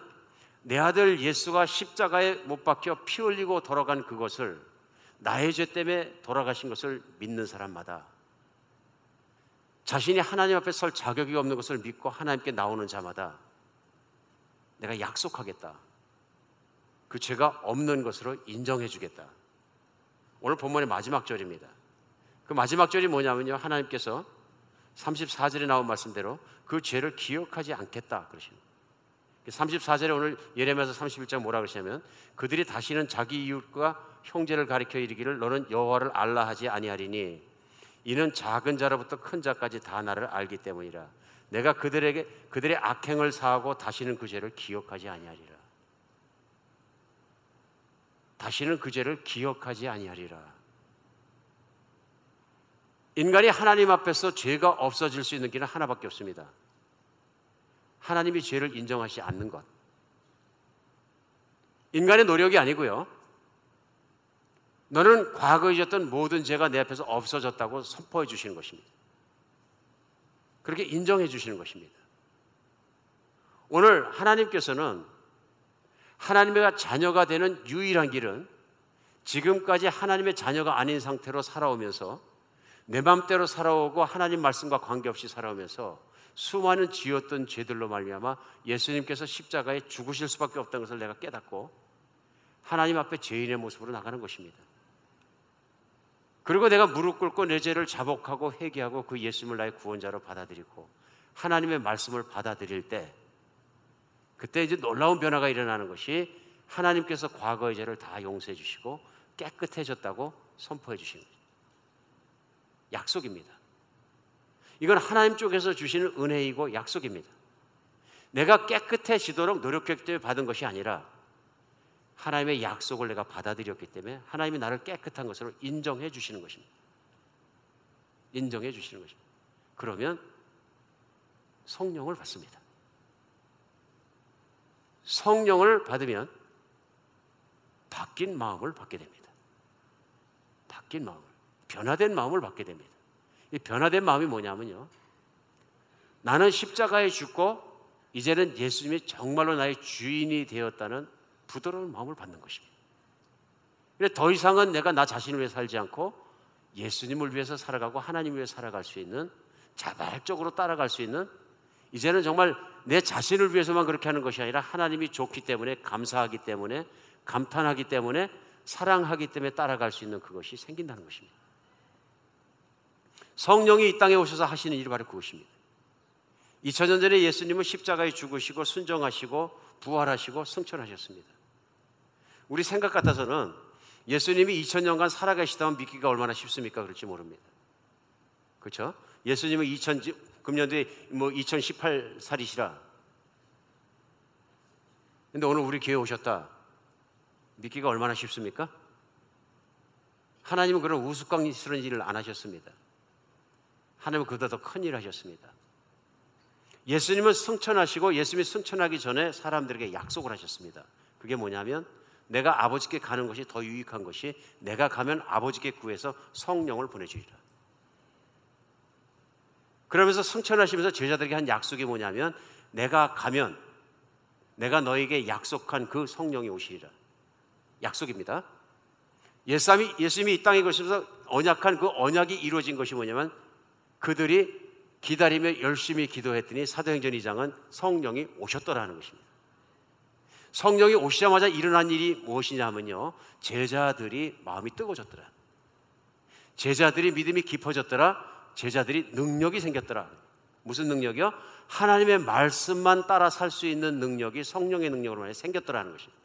내 아들 예수가 십자가에 못 박혀 피 흘리고 돌아간 그것을, 나의 죄 때문에 돌아가신 것을 믿는 사람마다, 자신이 하나님 앞에 설 자격이 없는 것을 믿고 하나님께 나오는 자마다 내가 약속하겠다, 그 죄가 없는 것으로 인정해 주겠다. 오늘 본문의 마지막 절입니다. 그 마지막 절이 뭐냐면요, 하나님께서 34절에 나온 말씀대로 그 죄를 기억하지 않겠다 그러십니다. 34절에 오늘 예레미야서 31장 뭐라 그러시냐면, 그들이 다시는 자기 이웃과 형제를 가리켜 이르기를 너는 여호와를 알라 하지 아니하리니 이는 작은 자로부터 큰 자까지 다 나를 알기 때문이라. 내가 그들의 악행을 사하고 다시는 그 죄를 기억하지 아니하리라. 다시는 그 죄를 기억하지 아니하리라. 인간이 하나님 앞에서 죄가 없어질 수 있는 길은 하나밖에 없습니다. 하나님이 죄를 인정하지 않는 것. 인간의 노력이 아니고요, 너는 과거에 있었던 모든 죄가 내 앞에서 없어졌다고 선포해 주시는 것입니다. 그렇게 인정해 주시는 것입니다. 오늘 하나님께서는 하나님의 자녀가 되는 유일한 길은, 지금까지 하나님의 자녀가 아닌 상태로 살아오면서 내 맘대로 살아오고 하나님 말씀과 관계없이 살아오면서 수많은 지었던 죄들로 말미암아 예수님께서 십자가에 죽으실 수밖에 없다는 것을 내가 깨닫고 하나님 앞에 죄인의 모습으로 나가는 것입니다. 그리고 내가 무릎 꿇고 내 죄를 자복하고 회개하고 그 예수님을 나의 구원자로 받아들이고 하나님의 말씀을 받아들일 때, 그때 이제 놀라운 변화가 일어나는 것이, 하나님께서 과거의 죄를 다 용서해 주시고 깨끗해졌다고 선포해 주시는 거죠. 약속입니다. 이건 하나님 쪽에서 주시는 은혜이고 약속입니다. 내가 깨끗해지도록 노력했기 때문에 받은 것이 아니라 하나님의 약속을 내가 받아들였기 때문에 하나님이 나를 깨끗한 것으로 인정해 주시는 것입니다. 인정해 주시는 것입니다. 그러면 성령을 받습니다. 성령을 받으면 바뀐 마음을 받게 됩니다. 바뀐 마음을, 변화된 마음을 받게 됩니다. 이 변화된 마음이 뭐냐면요, 나는 십자가에 죽고 이제는 예수님이 정말로 나의 주인이 되었다는 부드러운 마음을 받는 것입니다. 더 이상은 내가 나 자신을 위해 살지 않고 예수님을 위해서 살아가고 하나님을 위해 살아갈 수 있는, 자발적으로 따라갈 수 있는, 이제는 정말 내 자신을 위해서만 그렇게 하는 것이 아니라 하나님이 좋기 때문에, 감사하기 때문에, 감탄하기 때문에, 사랑하기 때문에 따라갈 수 있는 그것이 생긴다는 것입니다. 성령이 이 땅에 오셔서 하시는 일이 바로 그것입니다. 2000년 전에 예수님은 십자가에 죽으시고 순종하시고 부활하시고 승천하셨습니다. 우리 생각 같아서는 예수님이 2000년간 살아계시다면 믿기가 얼마나 쉽습니까? 그럴지 모릅니다. 그렇죠? 예수님은 금년도에 2018살이시라. 근데 오늘 우리 교회에 오셨다. 믿기가 얼마나 쉽습니까? 하나님은 그런 우스꽝스러운 일을 안 하셨습니다. 하나님은 그보다 더 큰 일을 하셨습니다. 예수님은 승천하시고 예수님이 승천하기 전에 사람들에게 약속을 하셨습니다. 그게 뭐냐면, 내가 아버지께 가는 것이 더 유익한 것이, 내가 가면 아버지께 구해서 성령을 보내주리라. 그러면서 승천하시면서 제자들에게 한 약속이 뭐냐면, 내가 가면 내가 너에게 약속한 그 성령이 오시리라. 약속입니다. 예수님이 이 땅에 계시면서 언약한 그 언약이 이루어진 것이 뭐냐면, 그들이 기다리며 열심히 기도했더니 사도행전 2장은 성령이 오셨더라는 것입니다. 성령이 오시자마자 일어난 일이 무엇이냐면요, 제자들이 마음이 뜨거워졌더라. 제자들이 믿음이 깊어졌더라. 제자들이 능력이 생겼더라. 무슨 능력이요? 하나님의 말씀만 따라 살 수 있는 능력이 성령의 능력으로 만약 생겼더라는 것입니다.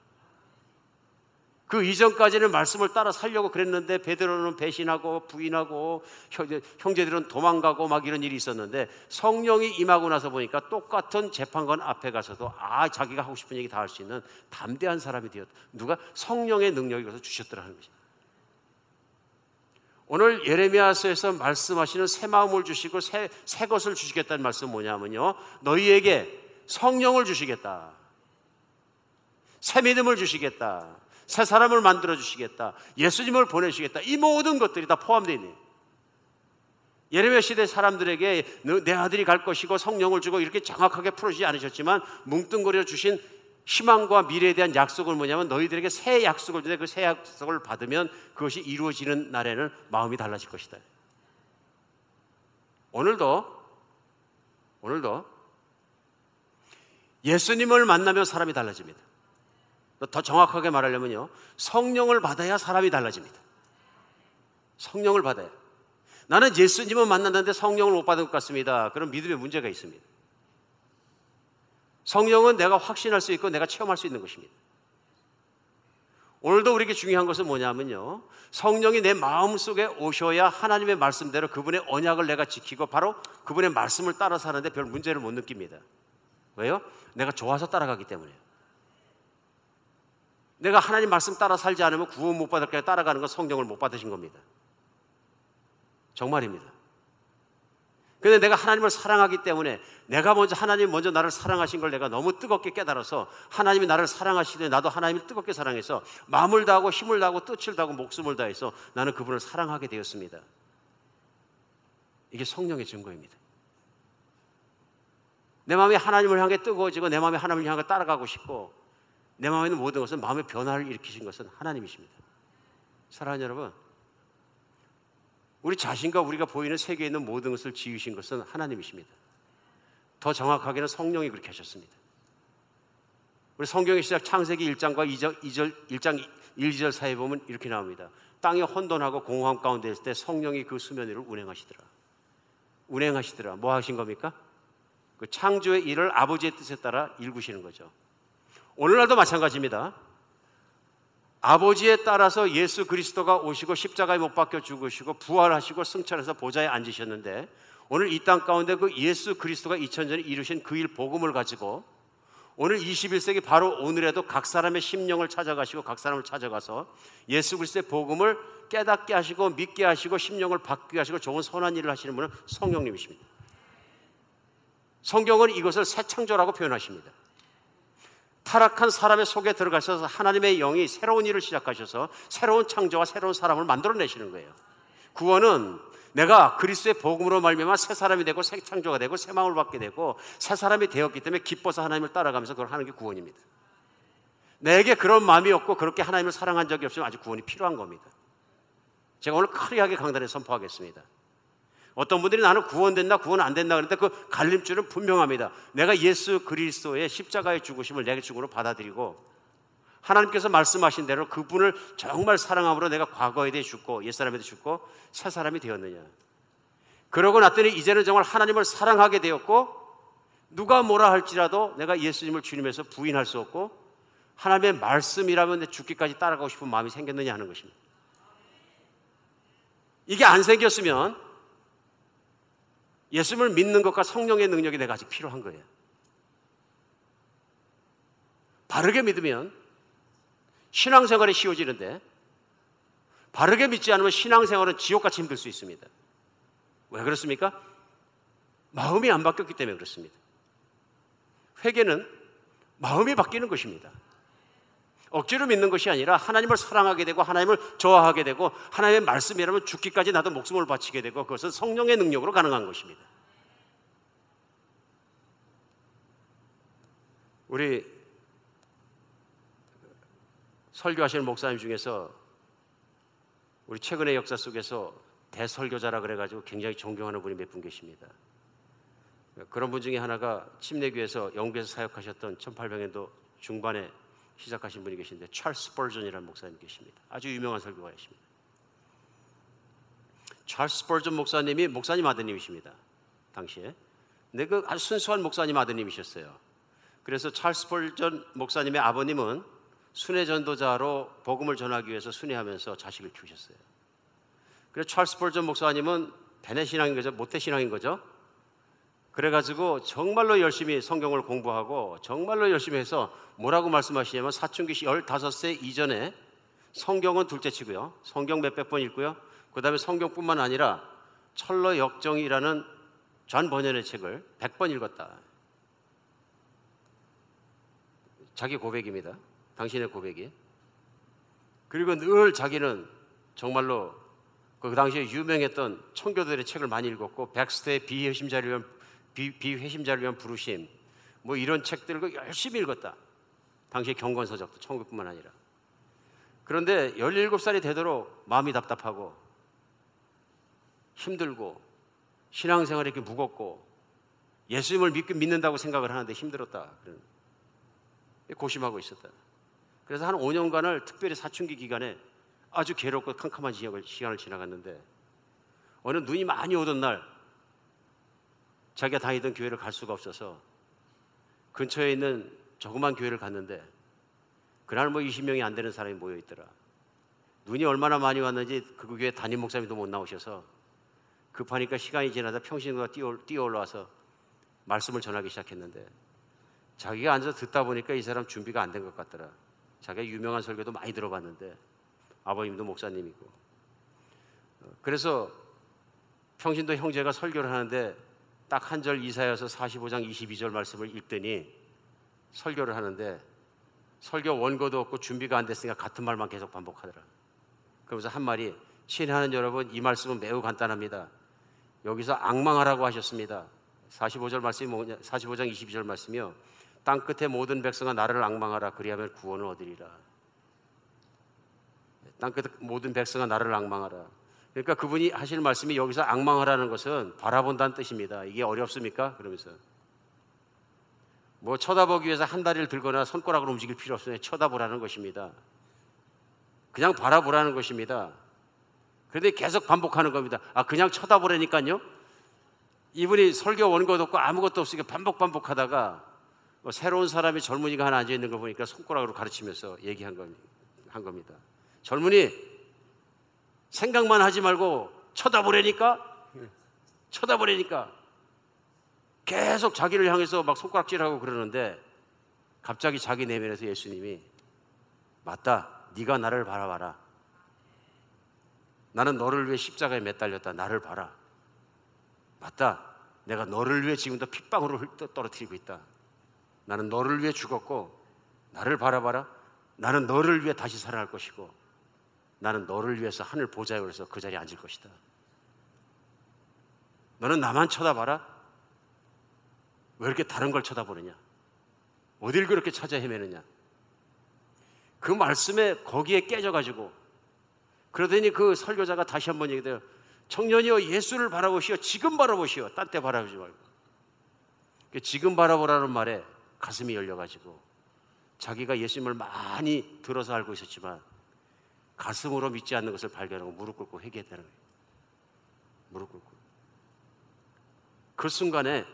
그 이전까지는 말씀을 따라 살려고 그랬는데 베드로는 배신하고 부인하고 형제들은 도망가고 막 이런 일이 있었는데 성령이 임하고 나서 보니까 똑같은 재판관 앞에 가서도 자기가 하고 싶은 얘기 다 할 수 있는 담대한 사람이 되었다. 누가? 성령의 능력이 그래서 주셨더라는 것입니다. 오늘 예레미야서에서 말씀하시는 새 마음을 주시고 새 것을 주시겠다는 말씀은 뭐냐면요, 너희에게 성령을 주시겠다, 새 믿음을 주시겠다, 새 사람을 만들어 주시겠다, 예수님을 보내주시겠다. 이 모든 것들이 다 포함되어 있네요. 예레미야 시대 사람들에게 내 아들이 갈 것이고 성령을 주고 이렇게 정확하게 풀어주지 않으셨지만 뭉뚱그려 주신 희망과 미래에 대한 약속은 뭐냐면 너희들에게 새 약속을 주는데 그 새 약속을 받으면 그것이 이루어지는 날에는 마음이 달라질 것이다. 오늘도 예수님을 만나면 사람이 달라집니다. 더 정확하게 말하려면요, 성령을 받아야 사람이 달라집니다. 성령을 받아야. 나는 예수님을 만났는데 성령을 못 받은 것 같습니다. 그런 믿음에 문제가 있습니다. 성령은 내가 확신할 수 있고 내가 체험할 수 있는 것입니다. 오늘도 우리에게 중요한 것은 뭐냐면요, 성령이 내 마음속에 오셔야 하나님의 말씀대로 그분의 언약을 내가 지키고 바로 그분의 말씀을 따라 사는데 별 문제를 못 느낍니다. 왜요? 내가 좋아서 따라가기 때문에. 내가 하나님 말씀 따라 살지 않으면 구원 못 받을 거야. 따라가는 건 성령을 못 받으신 겁니다. 정말입니다. 근데 내가 하나님을 사랑하기 때문에 내가 하나님이 먼저 나를 사랑하신 걸 내가 너무 뜨겁게 깨달아서 하나님이 나를 사랑하시되 나도 하나님을 뜨겁게 사랑해서 마음을 다하고 힘을 다하고 뜻을 다하고 목숨을 다해서 나는 그분을 사랑하게 되었습니다. 이게 성령의 증거입니다. 내 마음이 하나님을 향해 뜨거워지고 내 마음이 하나님을 향해 따라가고 싶고 내 마음에 있는 모든 것은 마음의 변화를 일으키신 것은 하나님이십니다. 사랑하는 여러분, 우리 자신과 우리가 보이는 세계에 있는 모든 것을 지으신 것은 하나님이십니다. 더 정확하게는 성령이 그렇게 하셨습니다. 우리 성경의 시작 창세기 1장과 1장 1, 2절 사이에 보면 이렇게 나옵니다. 땅이 혼돈하고 공허함 가운데 있을 때 성령이 그 수면 위를 운행하시더라. 뭐 하신 겁니까? 그 창조의 일을 아버지의 뜻에 따라 일구시는 거죠. 오늘날도 마찬가지입니다. 아버지에 따라서 예수 그리스도가 오시고 십자가에 못 박혀 죽으시고 부활하시고 승천해서 보좌에 앉으셨는데 오늘 이 땅 가운데 그 예수 그리스도가 2000전에 이루신 그 일 복음을 가지고 오늘 21세기 바로 오늘에도 각 사람의 심령을 찾아가시고 각 사람을 찾아가서 예수 그리스도의 복음을 깨닫게 하시고 믿게 하시고 심령을 바뀌게 하시고 좋은 선한 일을 하시는 분은 성령님이십니다. 성경은 이것을 새 창조라고 표현하십니다. 타락한 사람의 속에 들어가셔서 하나님의 영이 새로운 일을 시작하셔서 새로운 창조와 새로운 사람을 만들어내시는 거예요. 구원은 내가 그리스도의 복음으로 말미암아 새 사람이 되고 새 창조가 되고 새 마음을 받게 되고 새 사람이 되었기 때문에 기뻐서 하나님을 따라가면서 그걸 하는 게 구원입니다. 내게 그런 마음이 없고 그렇게 하나님을 사랑한 적이 없으면 아직 구원이 필요한 겁니다. 제가 오늘 클리어하게 강단에 선포하겠습니다. 어떤 분들이 나는 구원된다 구원 안 된다 그런데 그 갈림줄은 분명합니다. 내가 예수 그리스도의 십자가의 죽으심을 내 죽음으로 받아들이고 하나님께서 말씀하신 대로 그분을 정말 사랑함으로 내가 과거에 대해 죽고 옛사람에 대해 죽고 새 사람이 되었느냐. 그러고 났더니 이제는 정말 하나님을 사랑하게 되었고 누가 뭐라 할지라도 내가 예수님을 주님에서 부인할 수 없고 하나님의 말씀이라면 내 죽기까지 따라가고 싶은 마음이 생겼느냐 하는 것입니다. 이게 안 생겼으면 예수님을 믿는 것과 성령의 능력이 내가 아직 필요한 거예요. 바르게 믿으면 신앙생활이 쉬워지는데 바르게 믿지 않으면 신앙생활은 지옥같이 힘들 수 있습니다. 왜 그렇습니까? 마음이 안 바뀌었기 때문에 그렇습니다. 회개는 마음이 바뀌는 것입니다. 억지로 믿는 것이 아니라 하나님을 사랑하게 되고 하나님을 좋아하게 되고 하나님의 말씀이라면 죽기까지 나도 목숨을 바치게 되고 그것은 성령의 능력으로 가능한 것입니다. 우리 설교하시는 목사님 중에서 우리 최근의 역사 속에서 대설교자라 그래가지고 굉장히 존경하는 분이 몇 분 계십니다. 그런 분 중에 하나가 침례교에서 영국에서 사역하셨던 1800년도 중반에 시작하신 분이 계신데 찰스 스퍼전이라는 목사님 계십니다. 아주 유명한 설교가이십니다. 찰스 스퍼전 목사님이 목사님 아드님이십니다. 당시에 근데 그 아주 순수한 목사님 아드님이셨어요. 그래서 찰스 스펄전 목사님의 아버님은 순회 전도자로 복음을 전하기 위해서 순회하면서 자식을 키우셨어요. 그래서 찰스 스펄전 목사님은 베네 신앙인 거죠. 모태 신앙인 거죠. 그래가지고 정말로 열심히 성경을 공부하고 정말로 열심히 해서 뭐라고 말씀하시냐면 사춘기 15세 이전에 성경은 둘째치고요. 성경 몇백 번 읽고요. 그 다음에 성경뿐만 아니라 철러 역정이라는 존 번연의 책을 100번 읽었다. 자기 고백입니다. 당신의 고백이. 그리고 늘 자기는 정말로 그 당시에 유명했던 청교도들의 책을 많이 읽었고 백스터의 비회심자를 위한 부르심 뭐 이런 책들을 열심히 읽었다. 당시에 경건서적도 천국뿐만 아니라. 그런데 17살이 되도록 마음이 답답하고 힘들고 신앙생활이 이렇게 무겁고 예수님을 믿는다고 생각을 하는데 힘들었다. 고심하고 있었다. 그래서 한 5년간을 특별히 사춘기 기간에 아주 괴롭고 캄캄한 시간을 지나갔는데 어느 눈이 많이 오던 날 자기가 다니던 교회를 갈 수가 없어서 근처에 있는 조그만 교회를 갔는데 그날 뭐 20명이 안 되는 사람이 모여 있더라. 눈이 얼마나 많이 왔는지 그 교회 담임 목사님도 못 나오셔서 급하니까 시간이 지나다 평신도가 뛰어 올라와서 말씀을 전하기 시작했는데 자기가 앉아서 듣다 보니까 이 사람 준비가 안 된 것 같더라. 자기가 유명한 설교도 많이 들어봤는데 아버님도 목사님이고. 그래서 평신도 형제가 설교를 하는데 딱 한 절 이사야서 45장 22절 말씀을 읽더니 설교를 하는데 설교 원고도 없고 준비가 안 됐으니까 같은 말만 계속 반복하더라. 그러면서 한 말이 친애하는 여러분 이 말씀은 매우 간단합니다. 여기서 악망하라고 하셨습니다. 45절 말씀이 뭐냐? 45장 22절 말씀이요. 땅 끝의 모든 백성아 나를 악망하라 그리하면 구원을 얻으리라. 땅 끝의 모든 백성아 나를 악망하라. 그러니까 그분이 하실 말씀이 여기서 악망하라는 것은 바라본다는 뜻입니다. 이게 어렵습니까? 그러면서 뭐 쳐다보기 위해서 한 다리를 들거나 손가락으로 움직일 필요 없어요. 쳐다보라는 것입니다. 그냥 바라보라는 것입니다. 그런데 계속 반복하는 겁니다. 그냥 쳐다보라니까요. 이분이 설교 원고도 없고 아무것도 없으니까 반복하다가 새로운 사람이 젊은이가 하나 앉아 있는 걸 보니까 손가락으로 가르치면서 얘기한 겁니다. 젊은이 생각만 하지 말고 쳐다보라니까 계속 자기를 향해서 막 손가락질하고 그러는데 갑자기 자기 내면에서 예수님이 맞다. 네가 나를 바라봐라. 나는 너를 위해 십자가에 매달렸다. 나를 봐라. 맞다. 내가 너를 위해 지금도 핏방울을 떨어뜨리고 있다. 나는 너를 위해 죽었고 나를 바라봐라. 나는 너를 위해 다시 살아날 것이고 나는 너를 위해서 하늘 보좌에 올라서 그 자리에 앉을 것이다. 너는 나만 쳐다봐라. 왜 이렇게 다른 걸 쳐다보느냐? 어딜 그렇게 찾아 헤매느냐? 그 말씀에 거기에 깨져가지고 그러더니 그 설교자가 다시 한번 얘기해요. 청년이여 예수를 바라보시오. 지금 바라보시오. 딴 때 바라보지 말고. 지금 바라보라는 말에 가슴이 열려가지고 자기가 예수님을 많이 들어서 알고 있었지만 가슴으로 믿지 않는 것을 발견하고 무릎 꿇고 회개했다는 거예요. 무릎 꿇고. 그 순간에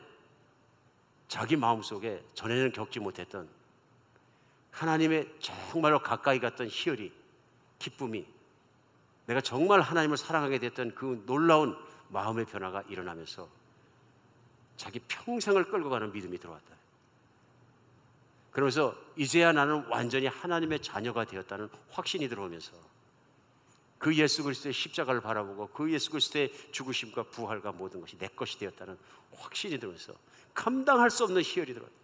자기 마음속에 전에는 겪지 못했던 하나님의 정말로 가까이 갔던 희열이, 기쁨이, 내가 정말 하나님을 사랑하게 됐던 그 놀라운 마음의 변화가 일어나면서 자기 평생을 끌고 가는 믿음이 들어왔다. 그러면서 이제야 나는 완전히 하나님의 자녀가 되었다는 확신이 들어오면서 그 예수 그리스도의 십자가를 바라보고 그 예수 그리스도의 죽으심과 부활과 모든 것이 내 것이 되었다는 확신이 들어오면서 감당할 수 없는 희열이 들어왔다.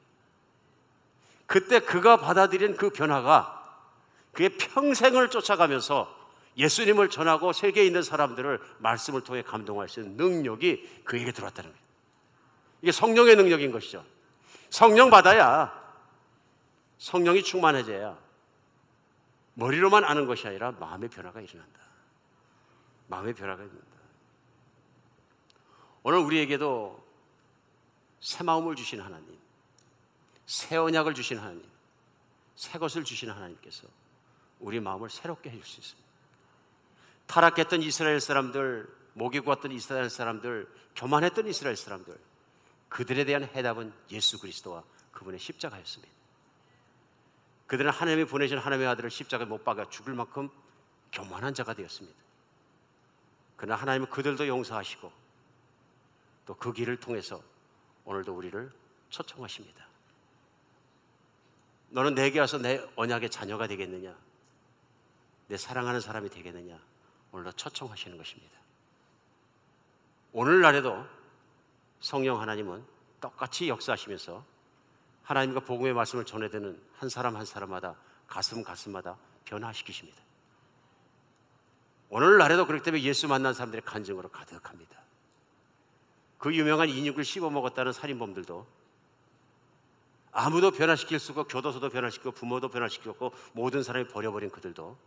그때 그가 받아들인 그 변화가 그의 평생을 쫓아가면서 예수님을 전하고 세계에 있는 사람들을 말씀을 통해 감동할 수 있는 능력이 그에게 들어왔다는 거예요. 이게 성령의 능력인 것이죠. 성령 받아야, 성령이 충만해져야 머리로만 아는 것이 아니라 마음의 변화가 일어난다. 마음의 변화가 일어난다. 오늘 우리에게도 새 마음을 주신 하나님, 새 언약을 주신 하나님, 새 것을 주신 하나님께서 우리 마음을 새롭게 해줄 수 있습니다. 타락했던 이스라엘 사람들, 목이 구웠던 이스라엘 사람들, 교만했던 이스라엘 사람들, 그들에 대한 해답은 예수 그리스도와 그분의 십자가였습니다. 그들은 하나님이 보내신 하나님의 아들을 십자가에 못 박아 죽을 만큼 교만한 자가 되었습니다. 그러나 하나님은 그들도 용서하시고 또 그 길을 통해서 오늘도 우리를 초청하십니다. 너는 내게 와서 내 언약의 자녀가 되겠느냐, 내 사랑하는 사람이 되겠느냐, 오늘도 초청하시는 것입니다. 오늘날에도 성령 하나님은 똑같이 역사하시면서 하나님과 복음의 말씀을 전해드는 한 사람 한 사람마다 가슴마다 변화시키십니다. 오늘날에도 그렇기 때문에 예수 만난 사람들의 간증으로 가득합니다. 그 유명한 인육을 씹어먹었다는 살인범들도 아무도 변화시킬 수 없고 교도소도 변화시키고 부모도 변화시켰고 모든 사람이 버려버린 그들도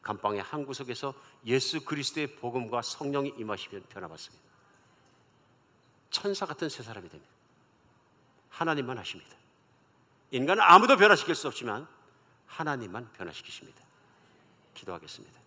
감방의 한 구석에서 예수 그리스도의 복음과 성령이 임하시면 변화받습니다. 천사 같은 새 사람이 됩니다. 하나님만 하십니다. 인간은 아무도 변화시킬 수 없지만 하나님만 변화시키십니다. 기도하겠습니다.